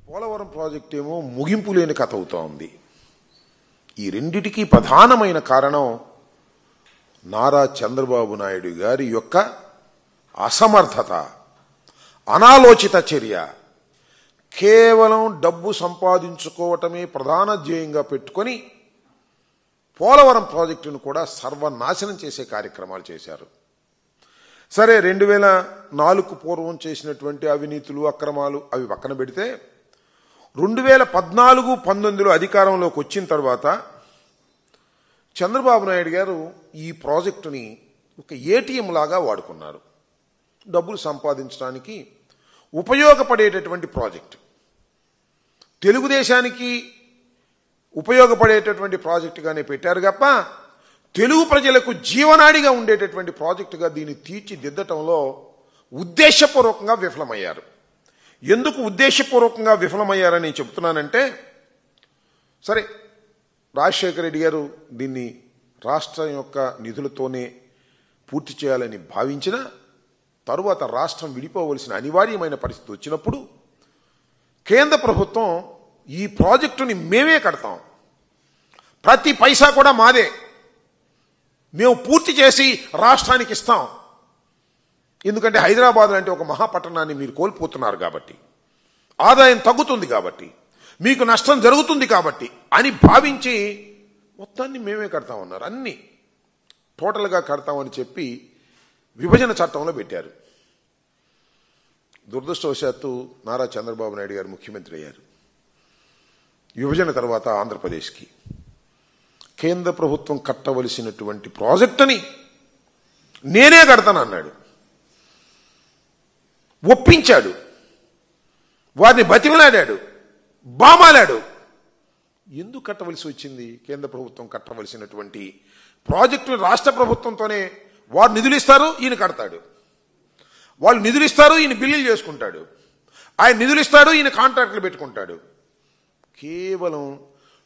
Polavaram project ఏమో ముగింపు లేని కథ అవుతా ఉంది. ఈ రెండిటికి ప్రధానమైన కారణం నారా చంద్రబాబు నాయుడు గారి యొక్క అసమర్థత, అనాలోచిత చర్య. కేవలం డబ్బు సంపాదించుకోవటమే ప్రధాన ధ్యేయంగా పెట్టుకొని పోలవరం ప్రాజెక్టును కూడా సర్వనాశనం చేసే కార్యక్రమాలు చేశారు. సరే, 2004 పూర్వం చేసినటువంటి అవినీతులు, అక్రమాలు అవి పక్కన పెడితే 2014-19లో అధికారంలోకి వచ్చిన తర్వాత చంద్రబాబు నాయుడు గారు ఈ ప్రాజెక్టుని ఒక ఏటీఎం లాగా వాడుకున్నారు. డబ్బులు సంపాదించడానికి ఉపయోగపడేటటువంటి ప్రాజెక్టు, తెలుగుదేశానికి ఉపయోగపడేటటువంటి ప్రాజెక్టుగానే పెట్టారు తప్ప తెలుగు ప్రజలకు జీవనాడిగా ఉండేటటువంటి ప్రాజెక్టుగా దీన్ని తీర్చిదిద్దటంలో ఉద్దేశపూర్వకంగా విఫలమయ్యారు. ఎందుకు ఉద్దేశపూర్వకంగా విఫలమయ్యారని చెబుతున్నానంటే, సరే, రాజశేఖర రెడ్డి గారు దీన్ని రాష్ట్రం యొక్క నిధులతోనే పూర్తి చేయాలని భావించిన తరువాత రాష్ట్రం విడిపోవలసిన అనివార్యమైన పరిస్థితి వచ్చినప్పుడు కేంద్ర ప్రభుత్వం ఈ ప్రాజెక్టుని మేమే కడతాం, ప్రతి పైసా కూడా మాదే, మేము పూర్తి చేసి రాష్ట్రానికి ఇస్తాం, ఎందుకంటే హైదరాబాద్ లాంటి ఒక మహాపట్టణాన్ని మీరు కోల్పోతున్నారు కాబట్టి, ఆదాయం తగ్గుతుంది కాబట్టి, మీకు నష్టం జరుగుతుంది కాబట్టి అని భావించి మొత్తాన్ని మేమే కడతామన్నారు. అన్నీ టోటల్గా కడతామని చెప్పి విభజన చట్టంలో పెట్టారు. దురదృష్టవశాత్తు నారా చంద్రబాబు నాయుడు గారు ముఖ్యమంత్రి అయ్యారు. విభజన తర్వాత ఆంధ్రప్రదేశ్కి కేంద్ర ప్రభుత్వం కట్టవలసినటువంటి ప్రాజెక్టుని నేనే కడతానన్నాడు. ఒప్పించాడు, వారిని బతిమలాడాడు, బామాలాడు. ఎందుకు కట్టవలసి వచ్చింది? కేంద్ర ప్రభుత్వం కట్టవలసినటువంటి ప్రాజెక్టును రాష్ట్ర ప్రభుత్వంతోనే వారు నిధులు ఇస్తారు, ఈయన కడతాడు. వాళ్ళు నిధులు ఇస్తారు, ఈయన బిల్లులు చేసుకుంటాడు. ఆయన నిధులు ఇస్తాడు, ఈయన కాంట్రాక్టులు పెట్టుకుంటాడు. కేవలం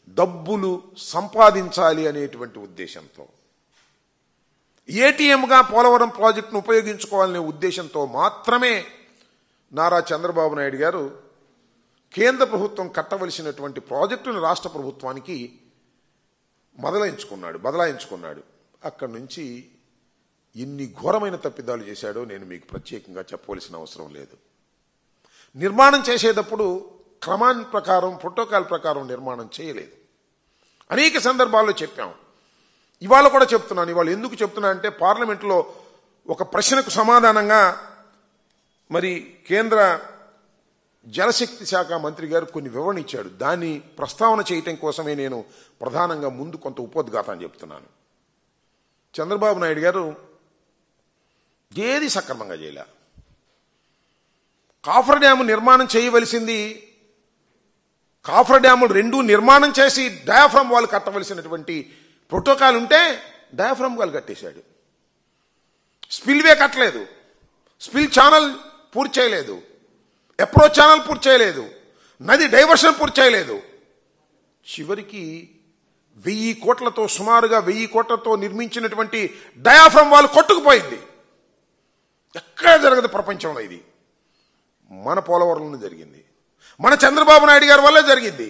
డబ్బులు సంపాదించాలి అనేటువంటి ఉద్దేశంతో, ఏటీఎంగా పోలవరం ప్రాజెక్టును ఉపయోగించుకోవాలనే ఉద్దేశంతో మాత్రమే నారా చంద్రబాబు నాయుడు గారు కేంద్ర ప్రభుత్వం కట్టవలసినటువంటి ప్రాజెక్టును రాష్ట్ర ప్రభుత్వానికి బదలాయించుకున్నాడు. అక్కడి నుంచి ఎన్ని ఘోరమైన తప్పిదాలు చేశాడో నేను మీకు ప్రత్యేకంగా చెప్పవలసిన అవసరం లేదు. నిర్మాణం చేసేటప్పుడు క్రమాన్ని ప్రకారం, ప్రోటోకాల్ ప్రకారం నిర్మాణం చేయలేదు. అనేక సందర్భాల్లో చెప్పాం, ఇవాళ కూడా చెప్తున్నాను. ఇవాళ ఎందుకు చెప్తున్నా అంటే, పార్లమెంట్లో ఒక ప్రశ్నకు సమాధానంగా మరి కేంద్ర జలశక్తి శాఖ మంత్రి గారు కొన్ని వివరణ ఇచ్చాడు. దాన్ని ప్రస్తావన చేయటం కోసమే నేను ప్రధానంగా ముందు కొంత ఉపోద్ఘాతాన్ని చెప్తున్నాను. చంద్రబాబు నాయుడు గారు ఏది సక్రమంగా చేయలే. కాఫర్ డ్యాము నిర్మాణం చేయవలసింది, కాఫర్ డ్యాములు రెండూ నిర్మాణం చేసి డయాఫ్రమ్ వాల్ కట్టవలసినటువంటి ప్రోటోకాల్ ఉంటే డయాఫ్రమ్ వాల్ కట్టేశాడు. స్పిల్వే కట్టలేదు, స్పిల్ ఛానల్ పూర్తి చేయలేదు, అప్రోచ్ ఛానల్ పూర్తి చేయలేదు, నది డైవర్షన్ పూర్తి చేయలేదు. చివరికి 1000 కోట్లతో, సుమారుగా 1000 కోట్లతో నిర్మించినటువంటి డయాఫ్రమ్ వాల్ కొట్టుకుపోయింది. ఎక్కడ జరగదు ప్రపంచంలో. ఇది మన పోలవరంలో జరిగింది, మన చంద్రబాబు నాయుడు గారి వల్లే జరిగింది.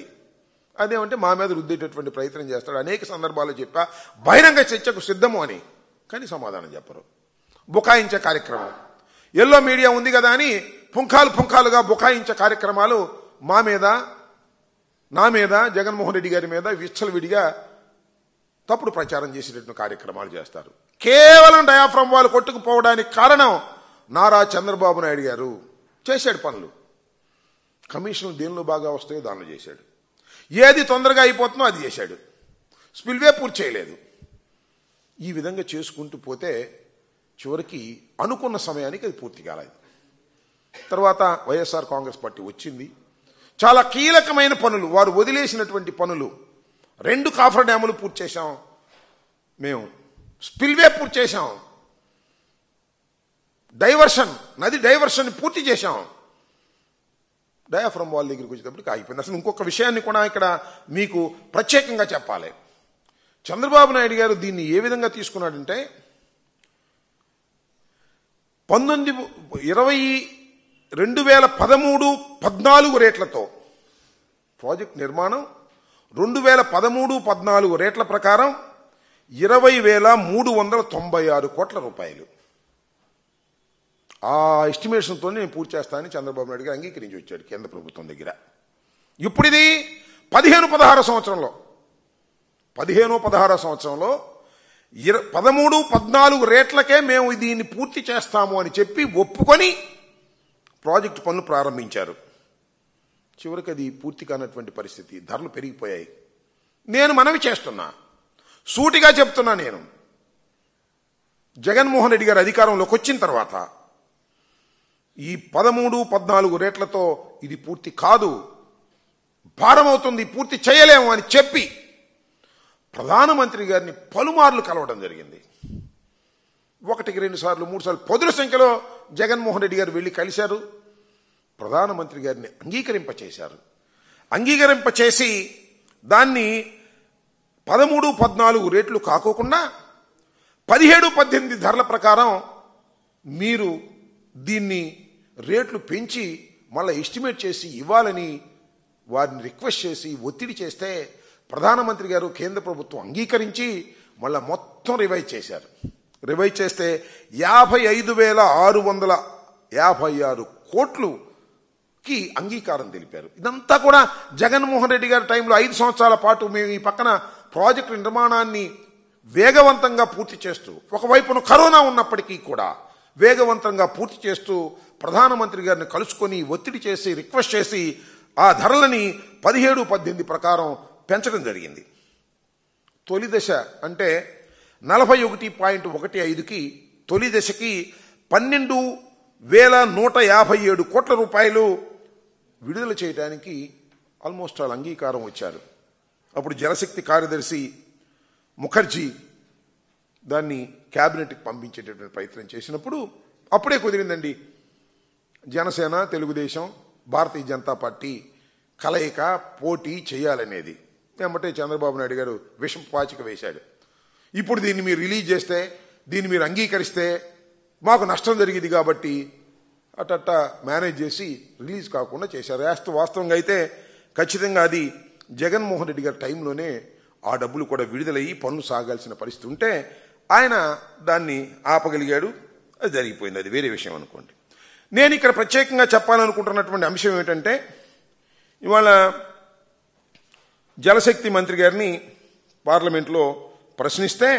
అదేమంటే మా మీద రుద్దేటటువంటి ప్రయత్నం చేస్తాడు. అనేక సందర్భాల్లో చెప్పా బహిరంగ చర్చకు సిద్ధము అని, కానీ సమాధానం చెప్పరు. బుకాయించే కార్యక్రమం, ఎల్లో మీడియా ఉంది కదా అని పుంఖాలుగా బుకాయించే కార్యక్రమాలు మా మీద, నా మీద, జగన్మోహన్ రెడ్డి గారి మీద విచ్చలవిడిగా తప్పుడు ప్రచారం చేసేటటువంటి కార్యక్రమాలు చేస్తారు. కేవలం డయాఫ్రమ్ వాల్ కొట్టుకుపోవడానికి కారణం నారా చంద్రబాబు నాయుడు గారు చేశాడు పనులు. కమిషన్లు దేనిలో బాగా వస్తాయో దానిలో చేశాడు, ఏది తొందరగా అయిపోతుందో అది చేశాడు, స్పిల్వే పూర్తి చేయలేదు. ఈ విధంగా చేసుకుంటూ పోతే చివరికి అనుకున్న సమయానికి అది పూర్తి కాలేదు. తర్వాత వైఎస్ఆర్ కాంగ్రెస్ పార్టీ వచ్చింది. చాలా కీలకమైన పనులు, వారు వదిలేసినటువంటి పనులు, 2 కాఫర్ డ్యాములు పూర్తి చేశాం మేము, స్పిల్వే పూర్తి చేశాం, డైవర్షన్, నది డైవర్షన్ పూర్తి చేశాం. డయాఫ్రమ్ వాల్ దగ్గరికి వచ్చేటప్పటికి ఆగిపోయింది. అసలు ఇంకొక విషయాన్ని కూడా ఇక్కడ మీకు ప్రత్యేకంగా చెప్పాలి. చంద్రబాబు నాయుడు గారు దీన్ని ఏ విధంగా తీసుకున్నాడంటే, 2013-14 రేట్లతో ప్రాజెక్ట్ నిర్మాణం 2013-14 రేట్ల ప్రకారం 20,396 కోట్ల రూపాయలు. ఆ ఎస్టిమేషన్తో నేను పూర్తి చేస్తానని చంద్రబాబు నాయుడు గారు అంగీకరించి వచ్చాడు కేంద్ర ప్రభుత్వం దగ్గర. ఇప్పుడు ఇది 15-16 సంవత్సరంలో 13-14 రేట్లకే మేము దీన్ని పూర్తి చేస్తాము అని చెప్పి ఒప్పుకొని ప్రాజెక్టు పనులు ప్రారంభించారు. చివరికి అది పూర్తి కానటువంటి పరిస్థితి, ధరలు పెరిగిపోయాయి. నేను మనవి చేస్తున్నా, సూటిగా చెప్తున్నా, నేను జగన్మోహన్ రెడ్డి గారు అధికారంలోకి వచ్చిన తర్వాత ఈ 13-14 రేట్లతో ఇది పూర్తి కాదు, భారం అవుతుంది, పూర్తి చేయలేము అని చెప్పి ప్రధానమంత్రి గారిని పలుమార్లు కలవడం జరిగింది. 1, 2 సార్లు, 3 సార్లు పదుల సంఖ్యలో జగన్మోహన్ రెడ్డి గారు వెళ్ళి కలిశారు. ప్రధానమంత్రి గారిని అంగీకరింపచేశారు. అంగీకరింపచేసి దాన్ని 13-14 రేట్లు కాకోకుండా 17-18 ధరల ప్రకారం మీరు దీన్ని రేట్లు పెంచి మళ్ళీ ఎస్టిమేట్ చేసి ఇవ్వాలని వారిని రిక్వెస్ట్ చేసి ఒత్తిడి చేస్తే ప్రధానమంత్రి గారు కేంద్ర ప్రభుత్వం అంగీకరించి మళ్ళీ మొత్తం రివైజ్ చేశారు. రివైజ్ చేస్తే 55,656 కోట్లుకి అంగీకారం తెలిపారు. ఇదంతా కూడా జగన్మోహన్ రెడ్డి గారి టైంలో 5 సంవత్సరాల పాటు మేము ఈ పక్కన ప్రాజెక్టు నిర్మాణాన్ని వేగవంతంగా పూర్తి చేస్తూ, ఒకవైపున కరోనా ఉన్నప్పటికీ కూడా వేగవంతంగా పూర్తి చేస్తూ ప్రధానమంత్రి గారిని కలుసుకొని ఒత్తిడి చేసి రిక్వెస్ట్ చేసి ఆ ధరలని 17-18 ప్రకారం పెంచడం జరిగింది. తొలి దశ అంటే 41.15కి తొలి దశకి 12,157 కోట్ల రూపాయలు విడుదల చేయడానికి ఆల్మోస్ట్ ఆల్ అంగీకారం వచ్చారు. అప్పుడు జలశక్తి కార్యదర్శి ముఖర్జీ దాన్ని క్యాబినెట్కి పంపించేటటువంటి ప్రయత్నం చేసినప్పుడు అప్పుడే కుదిరిందండి. జనసేన, తెలుగుదేశం, భారతీయ జనతా పార్టీ కలయిక పోటీ చేయాలనేది. ఏమంటే చంద్రబాబు నాయుడు గారు విషం పాచిక వేశాడు. ఇప్పుడు దీన్ని మీరు రిలీజ్ చేస్తే, దీన్ని మీరు అంగీకరిస్తే మాకు నష్టం జరిగింది కాబట్టి అట్ట మేనేజ్ చేసి రిలీజ్ కాకుండా చేశారు. వాస్తవంగా అయితే ఖచ్చితంగా అది జగన్మోహన్ రెడ్డి గారి టైంలోనే ఆ డబ్బులు కూడా విడుదలయ్యి పనులు సాగాల్సిన పరిస్థితి ఉంటే ఆయన దాన్ని ఆపగలిగాడు. అది జరిగిపోయింది, అది వేరే విషయం అనుకోండి. నేను ఇక్కడ ప్రత్యేకంగా చెప్పాలనుకుంటున్నటువంటి అంశం ఏమిటంటే, ఇవాళ జలశక్తి మంత్రి గారిని పార్లమెంట్లో ప్రశ్నిస్తే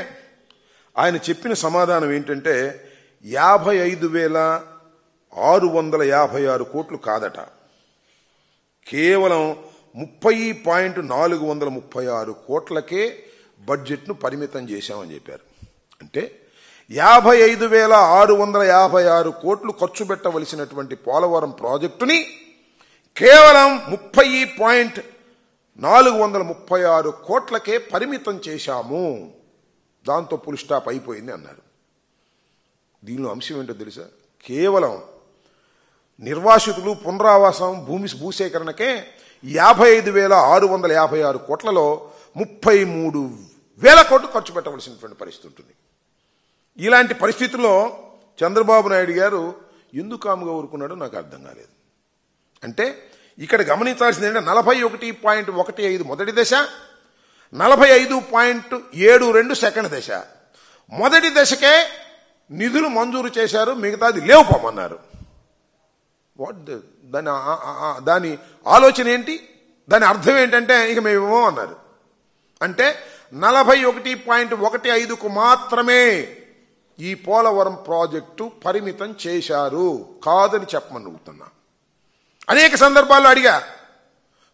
ఆయన చెప్పిన సమాధానం ఏంటంటే 55,656 కోట్లు కాదట, కేవలం 30.436 కోట్లకే బడ్జెట్ను పరిమితం చేశామని చెప్పారు. అంటే 55,656 కోట్లు ఖర్చు పెట్టవలసినటువంటి పోలవరం ప్రాజెక్టుని కేవలం 30.436 కోట్లకే పరిమితం చేశాము, దాంతో ఫుల్ స్టాప్ అయిపోయింది అన్నారు. దీనిలో అంశం ఏంటో తెలుసా? కేవలం నిర్వాసితులు పునరావాసం భూసేకరణకే 55,656 కోట్లలో 33,000 కోట్లు ఖర్చు పెట్టవలసినటువంటి పరిస్థితి ఉంటుంది. ఇలాంటి పరిస్థితుల్లో చంద్రబాబు నాయుడు గారు ఎందుకు కాముగా ఊరుకున్నాడో నాకు అర్థం కాలేదు. అంటే ఇక్కడ గమనించాల్సింది ఏంటంటే 41.15 మొదటి దశ, 45.72 సెకండ్ దశ. మొదటి దశకే నిధులు మంజూరు చేశారు, మిగతాది లేవుపోమన్నారు. దాని ఆలోచన ఏంటి? దాని అర్థం ఏంటంటే ఇక మేమేమో అన్నారు. అంటే 41.15కు మాత్రమే ఈ పోలవరం ప్రాజెక్టు పరిమితం చేశారు, కాదని చెప్పమని అడుగుతున్నా. అనేక సందర్భాల్లో అడిగా,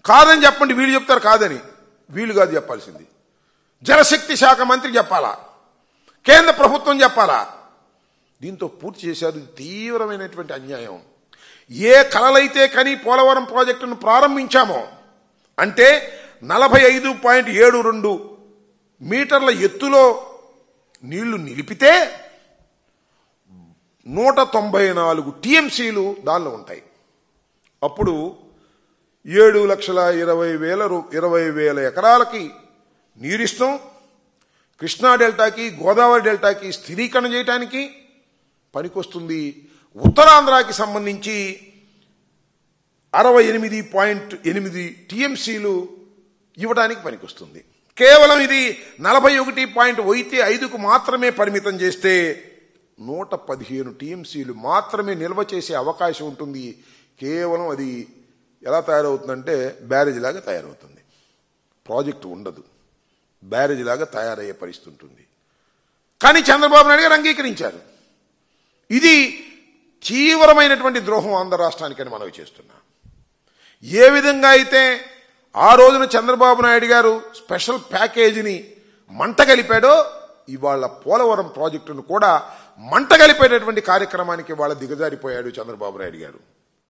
కాదని చెప్పండి, వీళ్ళు చెప్తారు కాదని. వీళ్ళు కాదు చెప్పాల్సింది, జలశక్తి శాఖ మంత్రి చెప్పాలా, కేంద్ర ప్రభుత్వం చెప్పాలా. దీంతో పూర్తి చేశారు. తీవ్రమైనటువంటి అన్యాయం. ఏ కలలైతే కని పోలవరం ప్రాజెక్టును ప్రారంభించామో, అంటే 45.72 మీటర్ల ఎత్తులో నీళ్లు నిలిపితే 194 టీఎంసీలు దానిలో ఉంటాయి. అప్పుడు 7,20,000 ఎకరాలకి నీరిస్తాం. కృష్ణా డెల్టాకి, గోదావరి డెల్టాకి స్థిరీకరణ చేయడానికి పనికొస్తుంది. ఉత్తరాంధ్రాకి సంబంధించి 68.8 టీఎంసీలు ఇవ్వడానికి పనికొస్తుంది. కేవలం ఇది 41.15కు మాత్రమే పరిమితం చేస్తే 115 టీఎంసీలు మాత్రమే నిల్వ చేసే అవకాశం ఉంటుంది. కేవలం అది ఎలా తయారవుతుందంటే బ్యారేజ్ లాగా తయారవుతుంది. ప్రాజెక్టు ఉండదు, బ్యారేజ్ లాగా తయారయ్యే పరిస్థితి ఉంటుంది. కానీ చంద్రబాబు నాయుడు గారు అంగీకరించారు. ఇది తీవ్రమైనటువంటి ద్రోహం ఆంధ్ర రాష్ట్రానికని మనవి చేస్తున్నా. ఏ విధంగా అయితే ఆ రోజున చంద్రబాబు నాయుడు గారు స్పెషల్ ప్యాకేజీని మంటగలిపాడో, ఇవాళ పోలవరం ప్రాజెక్టును కూడా మంటగలిపేటటువంటి కార్యక్రమానికి వాళ్ళ దిగజారిపోయాడు చంద్రబాబు నాయుడు గారు.